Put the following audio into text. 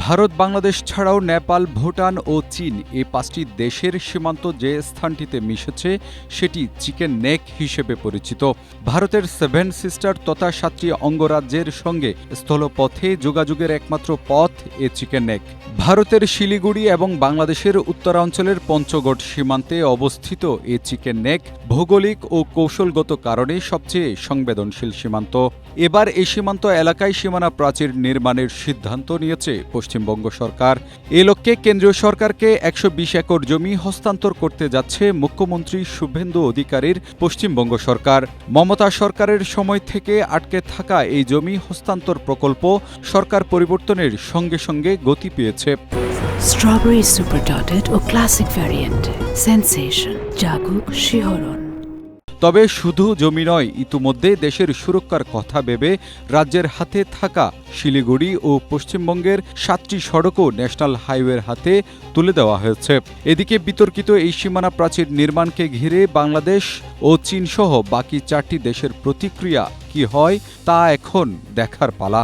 ভারত, বাংলাদেশ ছাড়াও নেপাল, ভুটান ও চীন এই ৫টি দেশের সীমান্ত যে স্থানটিতে মিশেছে সেটি চিকেন নেক হিসেবে পরিচিত। ভারতের 7 সিস্টার তথা ৭টি অঙ্গরাজ্যের সঙ্গে স্থলপথে যোগাযোগের একমাত্র পথ এ চিকেন নেক। ভারতের শিলিগুড়ি এবং বাংলাদেশের উত্তরাঞ্চলের পঞ্চগড় সীমান্তে অবস্থিত এ চিকেন নেক ভৌগোলিক ও কৌশলগত কারণে সবচেয়ে সংবেদনশীল সীমান্ত। এবার এই সীমান্ত এলাকায় সীমানা প্রাচীর নির্মাণের সিদ্ধান্ত নিয়েছে পশ্চিমবঙ্গ সরকার। এ লক্ষ্যে কেন্দ্রীয় সরকারকে ১২০ একর জমি হস্তান্তর করতে যাচ্ছে মুখ্যমন্ত্রী শুভেন্দু অধিকারীর পশ্চিমবঙ্গ সরকার। মমতা সরকারের সময় থেকে আটকে থাকা এই জমি হস্তান্তর প্রকল্প সরকার পরিবর্তনের সঙ্গে সঙ্গে গতি পেয়েছে। স্ট্রবেরি সুপার ডটেড ও ক্লাসিক ভ্যারিয়েন্টে সেনসেশন জাগুক শিহরণ। তবে শুধু জমি নয়, ইতিমধ্যে দেশের সুরক্ষার কথা ভেবে রাজ্যের হাতে থাকা শিলিগুড়ি ও পশ্চিমবঙ্গের ৭টি সড়কও ন্যাশনাল হাইওয়ের হাতে তুলে দেওয়া হয়েছে। এদিকে বিতর্কিত এই সীমানা প্রাচীর নির্মাণকে ঘিরে বাংলাদেশ ও চীনসহ বাকি 4টি দেশের প্রতিক্রিয়া কি হয় তা এখন দেখার পালা।